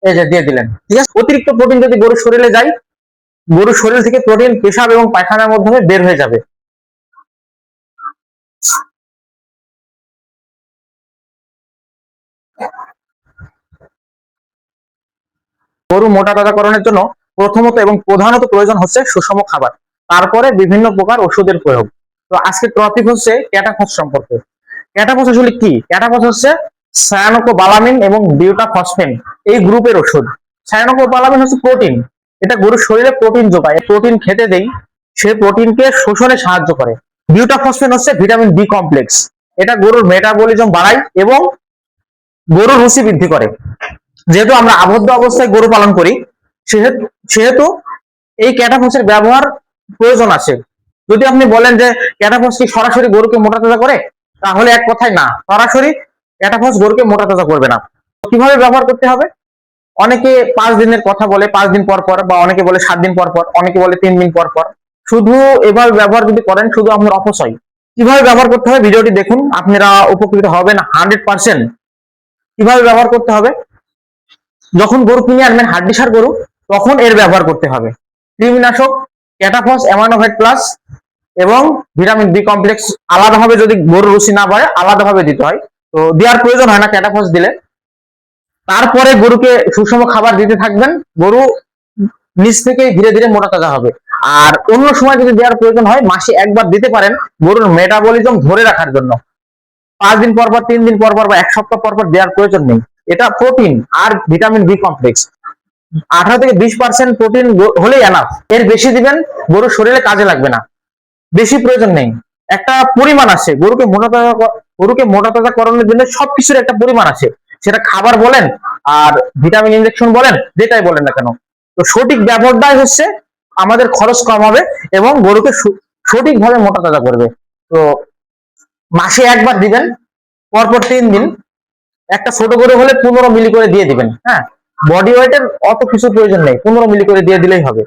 এই যে দিয়ে দিলেন, ঠিক আছে। অতিরিক্ত প্রোটিন যদি গরুর শরীরে যায়, গরুর শরীর থেকে প্রোটিন পেশাব এবং পায়খানার মাধ্যমে বের হয়ে যাবে। গরু মোটা তাজাকরণের জন্য প্রথমত এবং প্রধানত প্রয়োজন হচ্ছে সুষম খাবার, তারপরে বিভিন্ন প্রকার ওষুধের প্রয়োগ। তো আজকে টপিক হচ্ছে ক্যাটাফস সম্পর্কে। ক্যাটাফস আসলে কি? ক্যাটাফস হচ্ছে সায়ানোকোবালামিন এবং বিউটাফসফেন এই গ্রুপের ওষুধ। সায়ানোকোবালামিন হচ্ছে প্রোটিন, এটা গরুর শরীরে প্রোটিন যোগায়। প্রোটিন খেতে দেই, সে প্রোটিনকে শোষণে সাহায্য করে। বিউটাফসফেন হচ্ছে ভিটামিন বি কমপ্লেক্স, এটা গরুর মেটাবলিজম বাড়ায় এবং গরুর রুচি বৃদ্ধি করে। যেহেতু আমরা আবদ্ধ অবস্থায় গরু পালন করি, সেহেতু সেহেতু এই ক্যাটাফসের ব্যবহার প্রয়োজন আছে। যদি আপনি বলেন যে ক্যাটাফস কি সরাসরি গরুকে মোটা তাজা করে, তাহলে এক কথায় না, সরাসরি ক্যাটাফস গরুকে মোটা তাজা করবে না। কিভাবে ব্যবহার করতে হবে? অনেকে 5 দিনের কথা বলে, 5 দিন পর পর, বা অনেকে বলে 7 দিন পর পর, অনেকে বলে 3 দিন পর পর। শুধু এভাবে ব্যবহার যদি করেন, শুধু আপনার অপচয়। কিভাবে ব্যবহার করতে হবে ভিডিওটি দেখুন, আপনারা উপকৃত হবেন 100%। কিভাবে ব্যবহার করতে হবে? যখন গরু কিনে আনবেন হাড্ডিসার গরু, তখন এর ব্যবহার করতে হবে। কৃমিনাশক ক্যাটাফস অ্যামাইনোভেট প্লাস এবং ভিটামিন বি কমপ্লেক্স আলাদাভাবে, যদি গরুর রুচি না বাড়ে আলাদাভাবে দিতে হয়, তো দেওয়ার প্রয়োজন হয় না ক্যাটাফস দিলে। তারপরে গরুকে সুষম খাবার দিতে থাকবেন, গরু নিজ থেকে ধীরে ধীরে মোটা তাজা হবে। আর অন্য সময় যদি দেওয়ার প্রয়োজন হয়, মাসে একবার দিতে পারেন গরুর মেটাবলিজম ধরে রাখার জন্য। 5 দিন পর পর, 3 দিন পর পর, বা 1 সপ্তাহ পর পর দেওয়ার প্রয়োজন নেই। এটা প্রোটিন আর ভিটামিন বি কমপ্লেক্স, 18 থেকে 20% প্রোটিন হলেই এনাফ। এর বেশি দিবেন গরুর শরীরে কাজে লাগবে না, বেশি প্রয়োজন নেই। একটা পরিমাণ আছে, গরুকে মোটা তাজা করানোর জন্য সবকিছুর একটা পরিমাণ আছে। সেটা খাবার বলেন আর ভিটামিন ইনজেকশন বলেন, যেটাই বলেন না কেন। তো সঠিক ব্যবহারটাই হচ্ছে আমাদের খরচ কম হবে এবং গরুকে সঠিকভাবে মোটা তাজা করবে। তো মাসে একবার দিবেন, পরপর 3 দিন। একটা ছোট গরু হলে 15 মিলি করে দিয়ে দিবেন। হ্যাঁ, বডি ওয়েটের অত কিছু প্রয়োজন নেই, 15 মিলি করে দিয়ে দিলেই হবে।